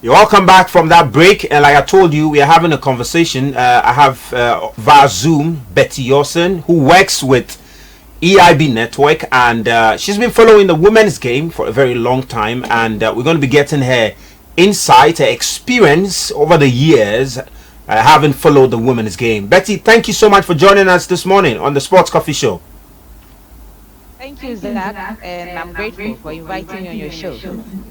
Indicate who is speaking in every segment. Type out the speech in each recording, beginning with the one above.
Speaker 1: Welcome back from that break, and like I told you, we are having a conversation. I have via Zoom Betty Yorson, who works with EIB Network, and she's been following the women's game for a very long time, and we're going to be getting her insight, her experience over the years having followed the women's game. Betty, thank you so much for joining us this morning on the Sports Coffee Show.
Speaker 2: Thank you, Zach, and I'm grateful for inviting me on your show.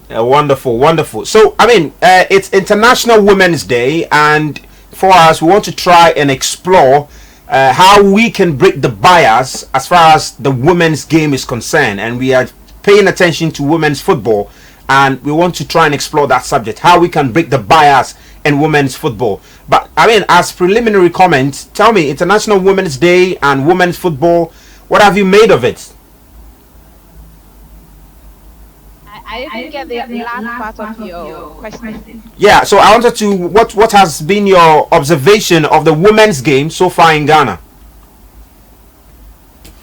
Speaker 1: Wonderful, wonderful. So, it's International Women's Day, and for us, we want to try and explore how we can break the bias as far as the women's game is concerned. And we are paying attention to women's football, and we want to try and explore that subject, how we can break the bias in women's football. But, as preliminary comments, tell me, International Women's Day and women's football, what have you made of it?
Speaker 2: I didn't get the last part of your question.
Speaker 1: Yeah, so I wanted to, what has been your observation of the women's game so far in Ghana?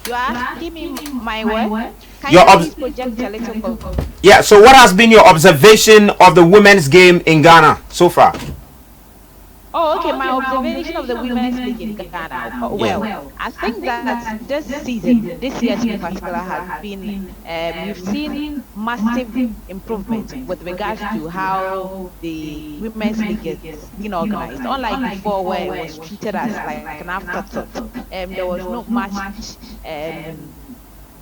Speaker 2: You are asking me my word? Can
Speaker 1: Your
Speaker 2: you please project a little bit?
Speaker 1: Yeah, so what has been your observation of the women's game in Ghana so far?
Speaker 2: Oh, okay. My observation of the women's league in Ghana. Well, I think that this season, this year in particular, has been you've seen massive improvement with regards to how the women's league is being organized. Unlike before, where it was treated as like an afterthought, there was not much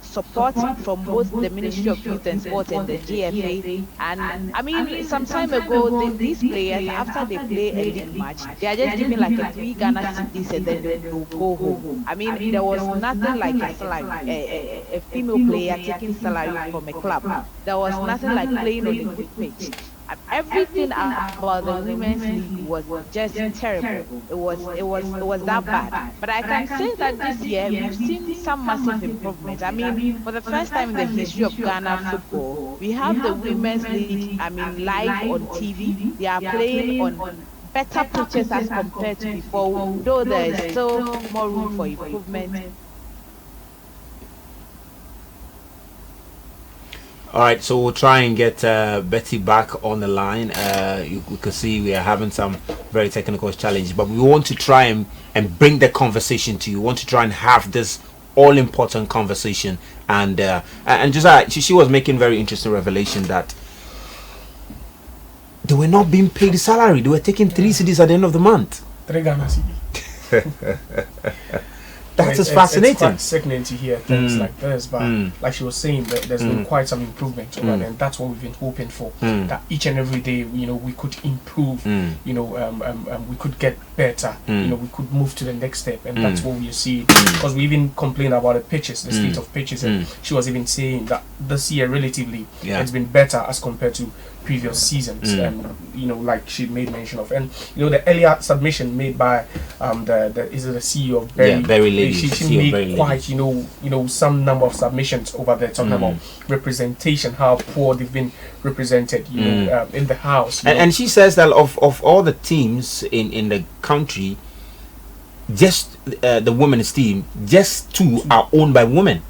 Speaker 2: support from both the Ministry of Youth and Sport and the GFA. And some time ago, these players, after they play a league match, they are just given like a 3 Ghana cedis and then they will go home. There was nothing like a salary, a female player taking salary from a club. There was nothing like playing on a good pitch. Everything about the women's league was just terrible. It was that bad. But I can say that this year we've seen some massive improvement. For the first time in the history of Ghana football, we have the women's league. Live on TV. They are playing on better pitches as compared to before. Though there is still more room for improvement.
Speaker 1: All right, so we'll try and get Betty back on the line. You can see we are having some very technical challenges, but we want to try and bring the conversation to you. We want to try and have this all-important conversation. And just she was making very interesting revelation that they were not being paid salary. They were taking 3 cedis at the end of the month.
Speaker 3: 3 Ghana cedis.
Speaker 1: That is fascinating.
Speaker 3: It's quite sickening to hear things like this, but like she was saying, there's been quite some improvement over there, and that's what we've been hoping for. That each and every day, we could improve. We could get better. We could move to the next step, and that's what we see. Because we even complained about the pitches, the state of pitches, and she was even saying that this year, relatively, it's been better as compared to previous seasons, and like she made mention of, and the earlier submission made by the CEO of Berry Lady, she made quite some number of submissions over there talking about representation, how poor they've been represented in the house,
Speaker 1: and she says that of all the teams in the country, just the women's team, just 2 are owned by women.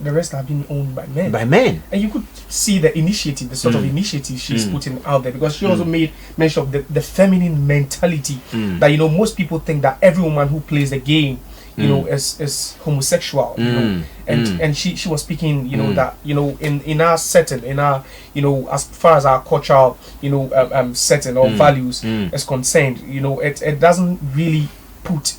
Speaker 3: The rest are being owned by men. And you could see the initiative, the sort of initiative she's putting out there, because she also made mention of the feminine mentality that most people think that every woman who plays the game is homosexual, and she was speaking that in our setting, in our as far as our cultural setting or values is concerned, it doesn't really put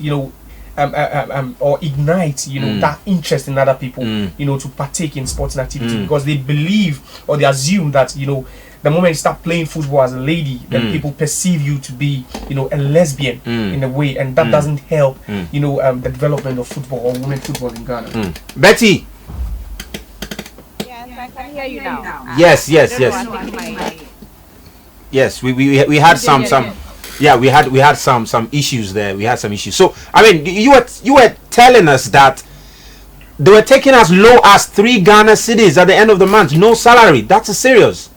Speaker 3: or ignite that interest in other people to partake in sporting activity, because they believe or they assume that the moment you start playing football as a lady, then people perceive you to be a lesbian in a way, and that doesn't help the development of football or women football in Ghana.
Speaker 1: Betty.
Speaker 2: Yes, I can hear you now.
Speaker 1: Yes. Yes, we had some. Yeah, we had some issues there. We had some issues. So you were telling us that they were taking as low as 3 Ghana cedis at the end of the month, no salary. That's serious.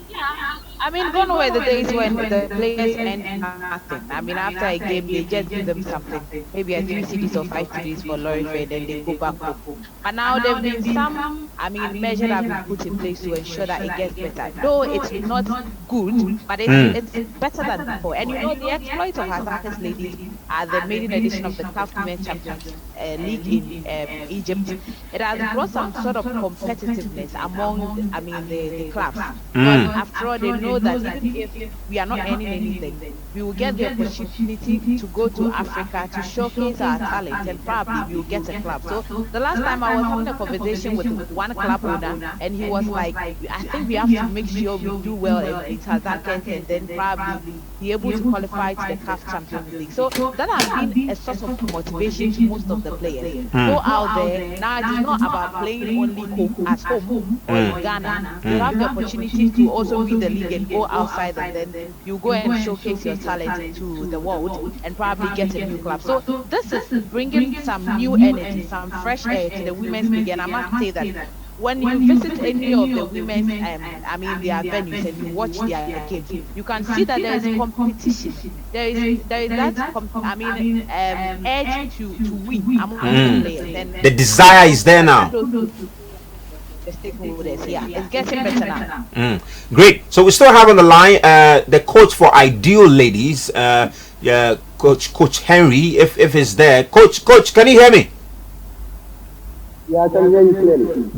Speaker 2: Yeah, I mean, gone were the days when the players earned nothing. I mean, after a game, they just give them something, maybe a 3 cities or 5 cities for lorry fare, then they go back home. But now there have been some, I mean, measures that have been put in place to ensure that it gets better. Though it's not good, but it's better than before. And you know, the exploits of Hazaka's ladies are the maiden edition of the CAF Women Champions League in Egypt. It has brought some sort of competitiveness among, I mean, the clubs. But after all, they know that even if we are not earning anything, we will get the opportunity to go to Africa to showcase our talent, and probably we will get a club. So the last time I was having a conversation with one club owner, and he was like, I think we have to make sure we do well and beat Hazaka, and then probably be able to qualify to the CAF Champions League. So that has been a source of motivation to most of the players. Go out there. Now it's not about playing only at home or in Ghana. You have the opportunity to also win the league and go outside, and then you go and showcase your talent to the world and probably get a new club. So this is bringing some new energy, some fresh air to the women's league. And I must say that when you visit any of the women's, I mean, their venues, and you watch their games, you can see that there is competition. There is that, edge to win among the players. And
Speaker 1: the desire is there now.
Speaker 2: The stakeholders, yeah, it's getting better now.
Speaker 1: Great. So we still have on the line the coach for Ideal Ladies, Coach Henry, if he's there. Coach, can you hear me?
Speaker 4: Yeah, I can hear you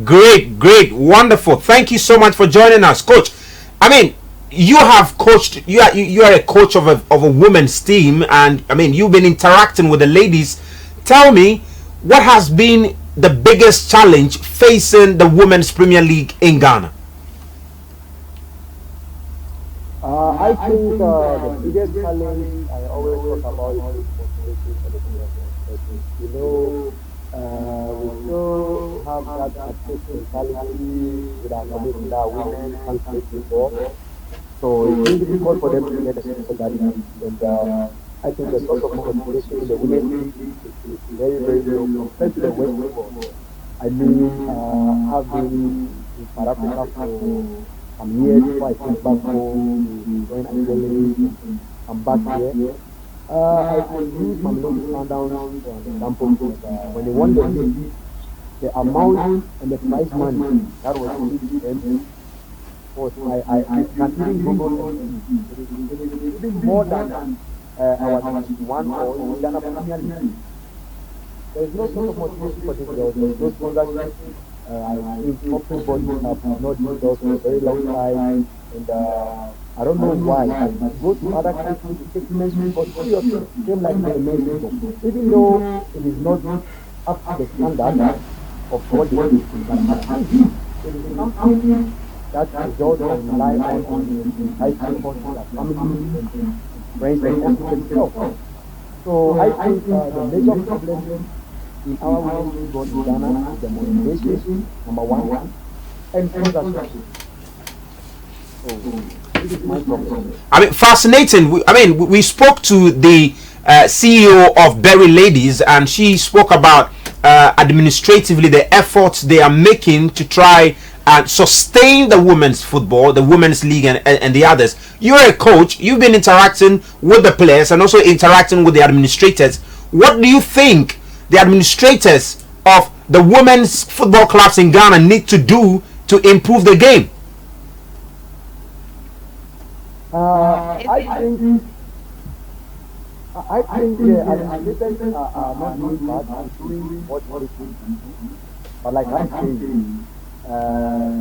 Speaker 4: clearly.
Speaker 1: Great, wonderful. Thank you so much for joining us, Coach. I mean, you have coached. You are a coach of a women's team, and I mean, you've been interacting with the ladies. Tell me, what has been the biggest challenge facing the Women's Premier League in Ghana?
Speaker 4: I think the biggest challenge I always talk about is motivation for the players. You know, we still have that artistic mentality with our community that women can't play before. So it's difficult for them to get a sense of that. And I think the source of motivation in the women's league is very, very low compared to the West football. I mean, I've been in South Africa for some years before I came back home to join IWD. I'm back here. I use my little sundowns for an example. When they won the league, the amount and the prize money that was released to them was, I can even Google and see. It is even more than our one or Ghana Premier League. There is no sort of motivation for this girl. There is no sponsorship. I think corporate bodies have not used us for a very long time, and I don't know why. I go to other countries to take men's football seriously, same like the men's football. Even though it is not up to the standard of what they do, but I think it is something that results and rely on the high support of family and friends and also themselves. So I think the major problem in our women's football in Ghana is the motivation, number one, and sponsorship. So this is my problem.
Speaker 1: I mean, fascinating. We spoke to the CEO of Berry Ladies, and she spoke about administratively the efforts they are making to try and sustain the women's football, the women's league, and the others. You're a coach. You've been interacting with the players and also interacting with the administrators. What do you think the administrators of the women's football clubs in Ghana need to do to improve the game?
Speaker 4: I think the administrators are not doing bad, are doing what they can do. But like I'm saying,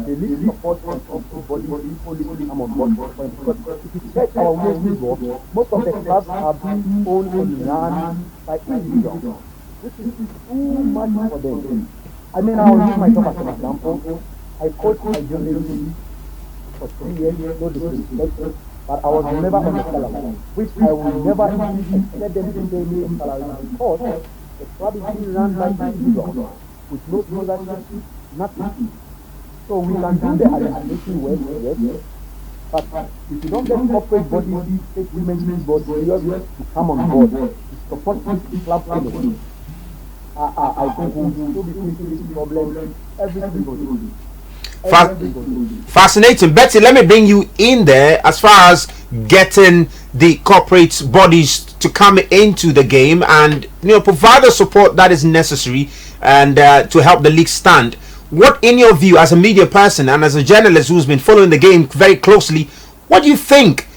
Speaker 4: they need support from everybody to come on board. Because if you check our women's football, most of the clubs are being owned and run by individuals, which is too much for them. I mean, I'll use myself as an example. I coached IWD for 3 years, no disrespect, but I was never on the salary, which I would never even expect them to pay me a salary because the club is being run by individuals with no sponsorship, nothing. So we can do the administration work, yes, but if you don't get corporate bodies take women's football seriously to come on board to support this club anyway, I think we will still be facing this problem every single day.
Speaker 1: Fascinating. Betty, let me bring you in there as far as getting the corporate bodies to come into the game and provide the support that is necessary and to help the league stand. What, in your view, as a media person and as a journalist who's been following the game very closely, what do you think,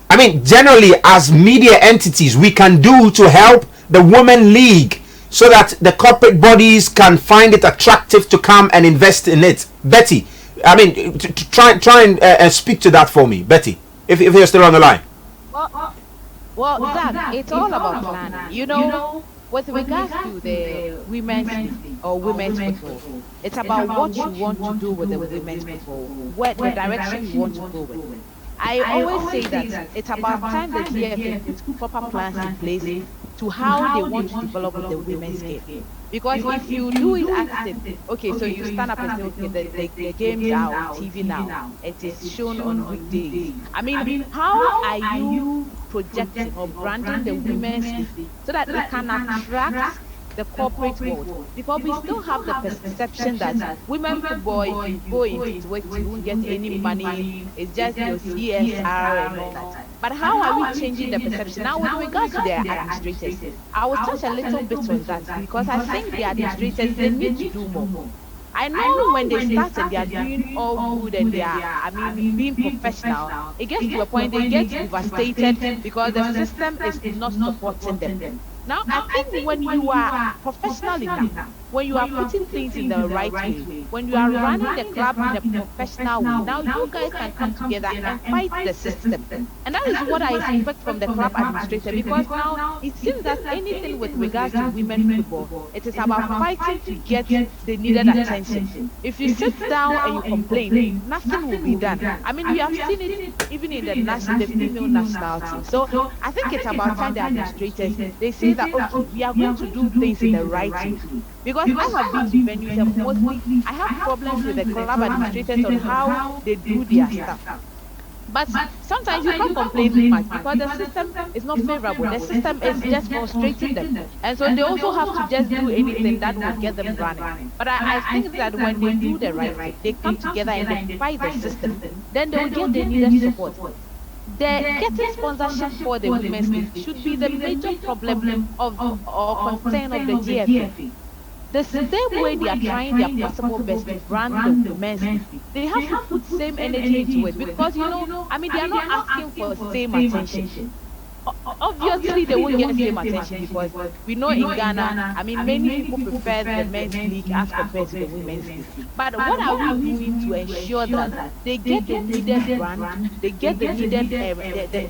Speaker 1: I mean, generally as media entities, we can do to help the Women League so that the corporate bodies can find it attractive to come and invest in it? Betty, I mean, try and speak to that for me, Betty, if you're still on the line.
Speaker 2: Well, Zach, it's all about planning. With regards to the women's league or women's football, it's about what you want to do with the women's football, what the direction you want to go with. I always say that it's about time the GFA puts proper plans in place to how they want to develop the women's game. Because if you do it active, okay, so you stand up and say, okay, the games are on TV now, it is shown on weekdays. I mean, how are you projecting or branding the women's league so that it can attract the corporate world? Because we still have the perception that women football, if you go into it, you won't get any money, it's just your CSR and all that. But how are we changing the perception? Now, with regards to their administrators, I will touch a little bit on that because I think the administrators, they need to do more. I know when they started, they are doing all good and they are, being professional. It gets to a point they get devastated because the system is not supporting them. Now, I think when you are professional enough, when you are putting things in the right way, when you are running the club in a professional way, now you guys can come together and fight the system. And that is what I expect from the club administrator, because now it seems that anything with regards to women football, it is about fighting to get the needed attention. If you sit down and you complain, nothing will be done. I mean, we have seen it even in the female national team. So I think it's about time the administrators, they say that, okay, we are going to do things in the right way. Because I have been to venues and mostly I have problems with the club administrators on how they do their stuff. But sometimes you can't complain much because the system is not favorable. The system is just frustrating them. And so they also have to just do anything that will get them running. But I think that when they do the right thing, they come together and they fight the system, then they will get the needed support. The getting sponsorship for the women's league should be the major problem of or concern of the GFA. The same way they are trying their possible best to brand the women's league, they have to put same energy into it because they are not asking for same attention. Obviously, they won't get same attention because we know in Ghana, many people prefer the men's league as compared to the women's league. But what are we doing to ensure that they get the needed brand, they get the needed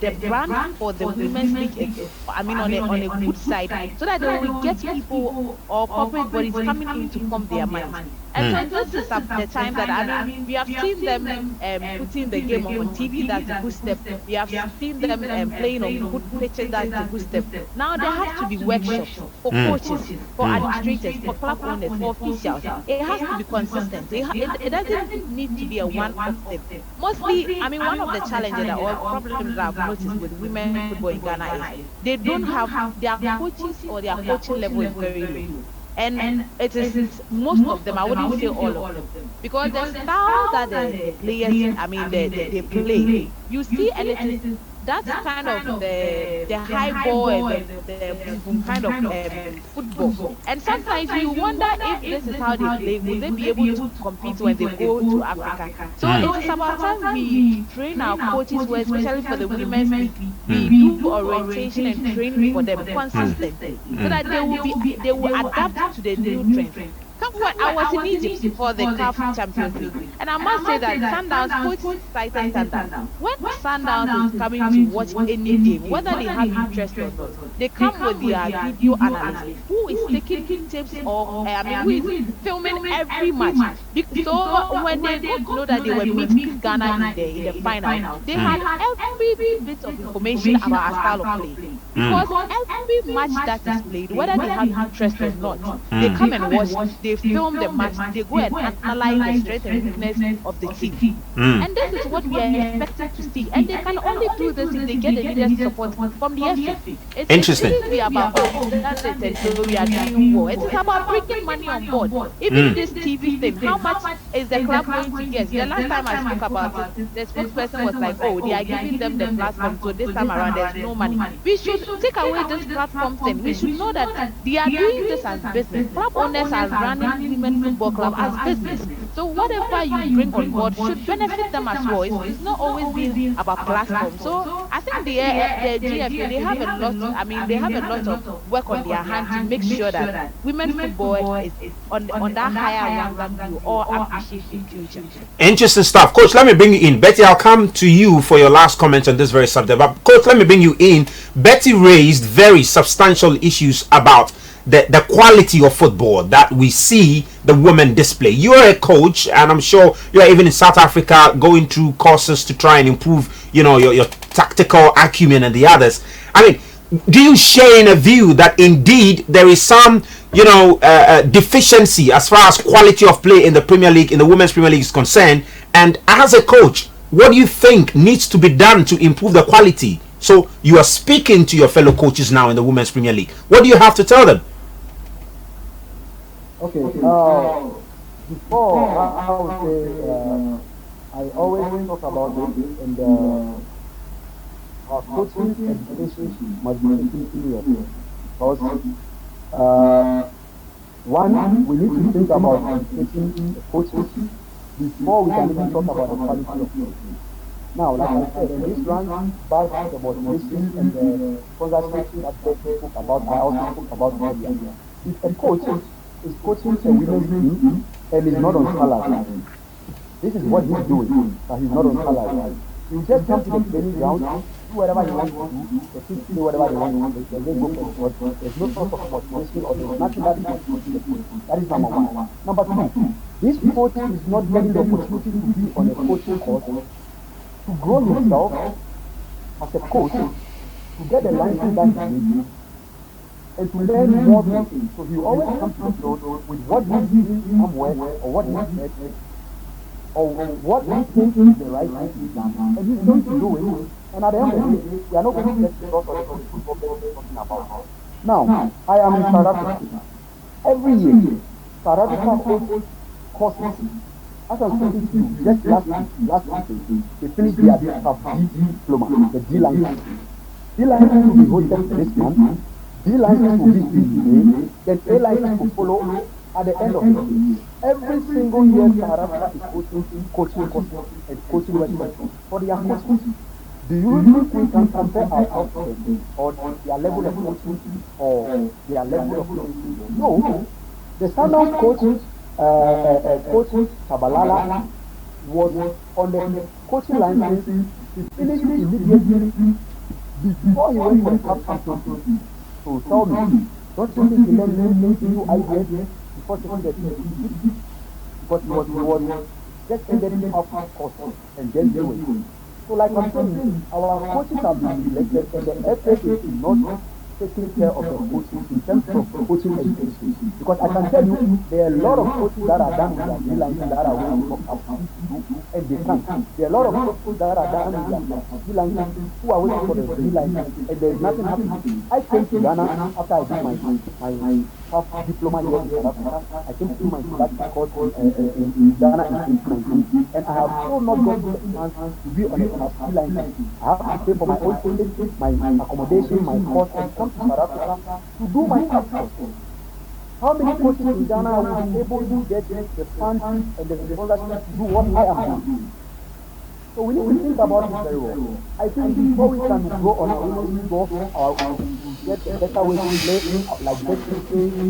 Speaker 2: the brand for the women's league, on a good side, so that they will get people or corporate bodies coming in to pump their money. And so this is the time that we have seen them putting the game on TV. That's a good step. We have seen them playing on good pitches. That's a good step. Now there has to be workshops for coaches, for administrators, for club owners, for officials. It has to be consistent. It doesn't need to be a one-off thing. Mostly, one of the challenges or problems that I've noticed with women football in Ghana is they don't have their coaches or their coaching level is very low. And it is most of them, I wouldn't say all of them, because the style that the players, they play, you see a little, that's kind of the high ball and the kind of football. And sometimes you wonder if this is how they play, will they be able to compete when they go to Africa? So it's about time we train our coaches, especially for the women's league, we do orientation and training for them consistently, so that they will adapt to the new trends. I was in Egypt for the CAF Champions League, and I must say that Sundowns, coach cited Sundowns. When Sundowns is coming to watch any game, whether they have interest or not, they come with their video analyst who is taking tips or who is filming every match. So when they got to know that they were meeting Ghana in the final, they had every bit of information about our style of play. Because every match that is played, whether they have interest or not, they come and watch. they film the match, they go and analyze the strength and weakness of the team. And this is what we are expected to see. And they can only do this if they get the leaders' support from the FA.
Speaker 1: Interesting.
Speaker 2: It shouldn't be about, oh, that's it, and so we are doing well. It is about bringing money on board. Even this TV thing, how much is the club going to get? The last time I spoke about it, the spokesperson was like, oh, they are giving them the platform, so this time around there's no money. We should take away this platform thing. We should know that they are doing this as business. Club owners are running Women Football Club as business. So whatever you bring on board should benefit them as well. It's not always been about platform. So I think the GFA, they have a lot. I mean, they have a lot of work on their hand to make sure that women football is on that higher rank that you all appreciate in future.
Speaker 1: Interesting stuff. Coach, let me bring you in. Betty, I'll come to you for your last comment on this very subject. But Coach, let me bring you in. Betty raised very substantial issues about the quality of football that we see the women display. You're a coach, and I'm sure you're even in South Africa going through courses to try and improve, your tactical acumen and the others. I mean, do you share in a view that indeed there is some, deficiency as far as quality of play in the Premier League, in the Women's Premier League is concerned? And as a coach, what do you think needs to be done to improve the quality? So you are speaking to your fellow coaches now in the Women's Premier League. What do you have to tell them?
Speaker 4: Okay, before I would say, I always talk about this, and our coaching education must be taken seriously. Because, one, we need to think about educating the coaches before we can even talk about the quality of play. Now, like I said, in this round, back the motivation and the sponsorship that they spoke about, I also spoke about earlier. If a coach is coaching a women's team and is not on salary, this is what he's doing, but he's not on salary. You just come to the training ground, do whatever you want to do, the kids do whatever they want to do, they go for it. There's no sort of motivation or there's nothing that is motivating the coach. That is number one. Number two, this coach is not getting the opportunity to be on a coaching course, to grow himself as a coach, to get the license that he needs, and to learn more things. So he always comes to the field with what he's doing somewhere, or what he's met, or what he thinks is the right thing to be done. And he's going to do it. And at the end of the day, we are not going to get the result of the football player talking about. Now, I am in South Africa. Every year, South Africa holds courses. As I'm speaking to you, just last week, they finished their D diploma, the D license. D license will be hosted this month. D license will be today, then A license will follow at the end of the year. Every single year, South Africa is hosting coaching courses and coaching websites for their coaches. Do you think we can compare ourselves to them, or their level of coaching, or their level of coaching? No. The Sundowns coach, Coach Shabalala, was on the coaching license. He finished immediately before he went for the cup championship. So tell me, don't you think he learned anything to IWD before taking the team? Because he was just ended up course and then do it. So like I'm saying, our coaches have been elected and the FA is not taking care of the coaches in terms of coaching education. Because I can tell you, there are a lot of coaches that are done with their D-license that are willing to talk up, and they can't. There are a lot of coaches that are done with their D-license who are waiting for the D-license, and there is nothing happening. I came to Ghana after I did my half diploma here in South Africa. I came to do my sabbatical course in Ghana in 2019, and I have still not got the chance to be on a D-license. I have to pay for my own ticket, my accommodation, my course, and come to South Africa to do my course. How many coaches in Ghana will be able to get the funds and the sponsorship to do what I am doing? So we need to think about it very well. I think before we can grow on our women's ball, or get a better way to play, like best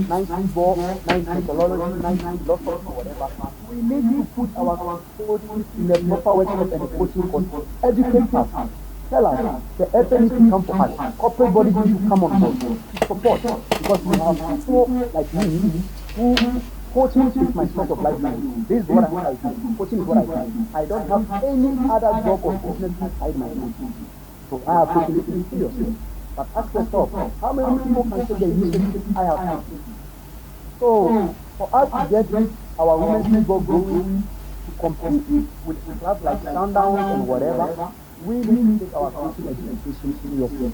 Speaker 4: nice football, nice technology, nice philosophy, or whatever, we need to put our coaches in the proper workshop and the coaching course. Educate us. Tell us, the FA needs to come for us. Corporate bodies need to come on board to support. Because we have people like me who coaching is my source of livelihood. This is what I do. Coaching is what I do. I don't have any other job or business beside my coaching. So I have taken it seriously. But ask yourself, how many people can take the initiative I have taken? So for us to get our women's football going to compete with clubs like Sundowns and whatever, we need to take our coaching education seriously.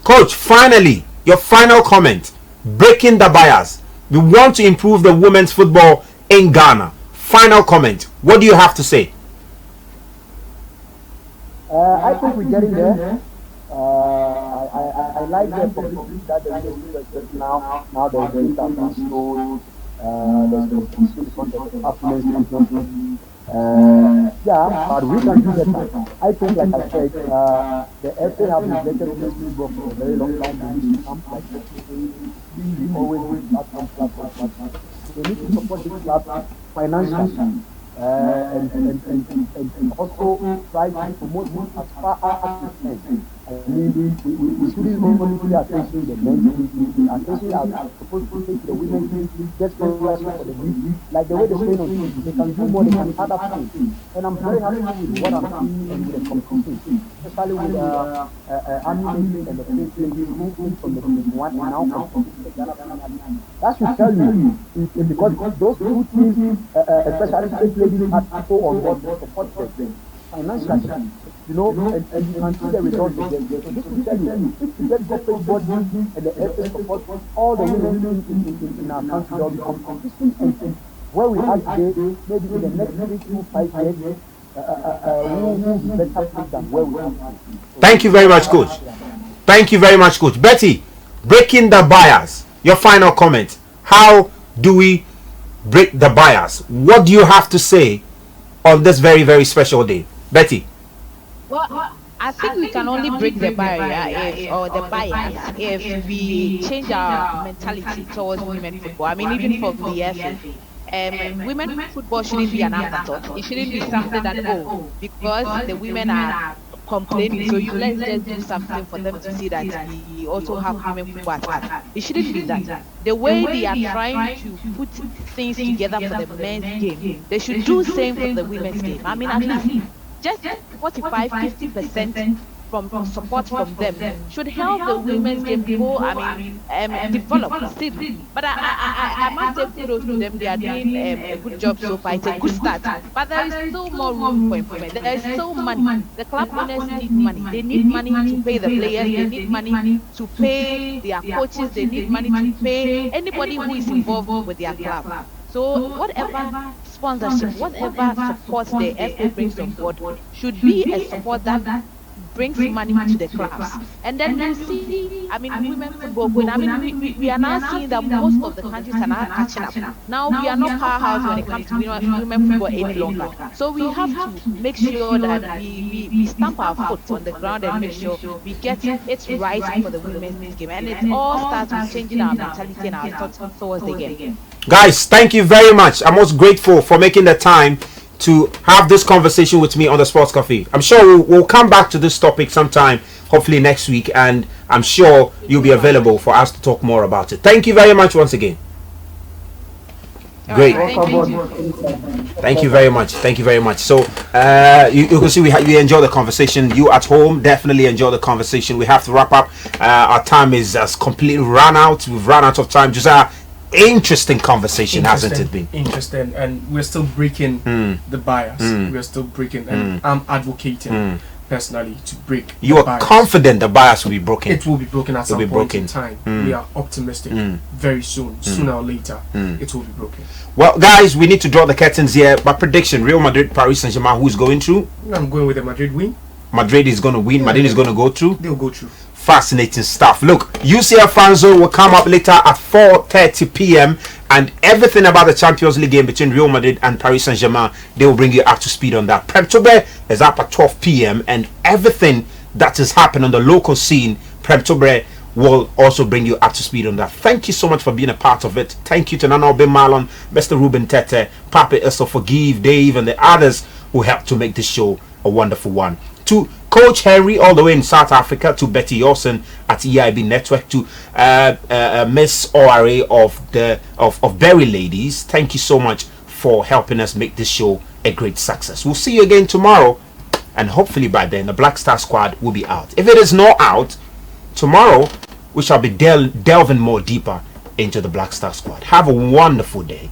Speaker 1: Coach, finally, your final comment. Breaking the bias. We want to improve the women's football in Ghana. Final comment. What do you have to say?
Speaker 4: I think we're getting there. I like the publicity that there is now. Now there's things that are slow. There's competition because of affluence. Yeah, but we can do better. I think, like I said, the FA have neglected women's football for a very long time. They need to come like we always platform. They need to support this club financially. And also try to promote it as far as we can. I mean, we shouldn't only pay attention to the men. Attention are supposed to take the women, get scholarship for the youth. Like the way they're saying on TV, they can do more, they can add up things. And I'm very happy with what I'm seeing in the competition, especially with Amini and the Prince moving from the one and now competing with the Ghana. That should tell you, because those two teams, especially state ladies, had people on board to support them financially. You know, and you can see the results of them. So this will tell you, if you get corporate body and the FA support all the women in our country, there will be competition, and where we are today, maybe in the next 3 to 5 years, we will be better placed than where we are today.
Speaker 1: Thank you very much, Coach. Thank you very much, Coach. Betty, breaking the bias. Your final comment. How do we break the bias? What do you have to say on this very, very special day? Betty.
Speaker 2: Well, I think we can only break the barrier or the bias if we change our mentality towards women football. I mean, even for the FA, women football shouldn't be an afterthought. It shouldn't be something that, because the women are complaining, so let's just do something for them to see that we also have women football at heart. It shouldn't be that. The way they are trying to put things together for the men's game, they should do the same for the women's game. I mean, at least just 45-50% from support from them should help the women's game go, develop still. But I must say kudos to them. They are doing a good job so far. It's a good start. But there is still more room for improvement. There is still money. The club owners need money. They need money to pay the players. They need money to pay their coaches. They need money to pay anybody who is involved with their club. So whatever sponsorship, whatever support the FA brings on board should be a support that brings money to the clubs. And then you see, women football going. We are now seeing that most of the countries are now catching up. Now we are not powerhouse when it comes to women football any longer. So we have to make sure that we stamp our foot on the ground and make sure we get it right for the women's game. And it all starts with changing our mentality and our thoughts towards the game.
Speaker 1: Guys, thank you very much. I'm most grateful for making the time to have this conversation with me on the Sports Cafe. I'm sure we'll come back to this topic sometime, hopefully next week, and I'm sure you'll be available for us to talk more about it. Thank you very much once again. Great. Thank you very much. Thank you very much. So you can see we enjoy the conversation. You at home definitely enjoy the conversation. We have to wrap up. Our time is completely run out. We've run out of time. Josiah, interesting conversation, hasn't it been?
Speaker 3: Interesting, and we're still breaking the bias. We're still breaking, and I'm advocating personally to break.
Speaker 1: You are confident the bias will be broken?
Speaker 3: It will be broken at some point in time. We are optimistic. Very soon, sooner or later, it will be broken.
Speaker 1: Well, guys, we need to draw the curtains here. My prediction: Real Madrid, Paris Saint-Germain. Who's going through?
Speaker 3: I'm going with the Madrid win.
Speaker 1: Madrid is going to win. Madrid is going to go through.
Speaker 3: They'll go through.
Speaker 1: Fascinating stuff. Look, UCL Fanzo will come up later at 4:30 p.m. and everything about the Champions League game between Real Madrid and Paris Saint-Germain, they will bring you up to speed on that. Prem Tobre is up at 12 p.m. and everything that is happening on the local scene, Prem Tobre will also bring you up to speed on that. Thank you so much for being a part of it. Thank you to Nana Obe Marlon, Mr. Ruben Tete, Pape Eso, Forgive, Dave, and the others who helped to make this show a wonderful one. To Coach Henry all the way in South Africa, to Betty Olsen at EIB Network, to Miss ORA of Berry Ladies. Thank you so much for helping us make this show a great success. We'll see you again tomorrow, and hopefully by then the Black Star Squad will be out. If it is not out tomorrow, we shall be delving more deeper into the Black Star Squad. Have a wonderful day.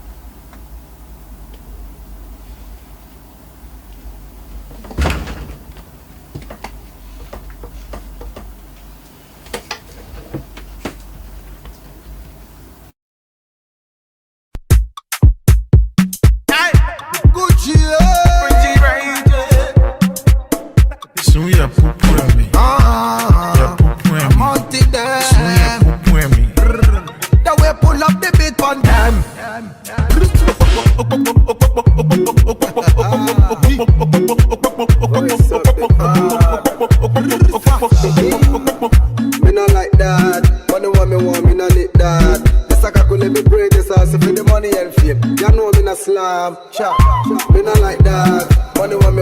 Speaker 5: Me not like that. Money want me not like that. This I could let me break this ass for the money and fame. You know me not slam. Me not like that. Money want me.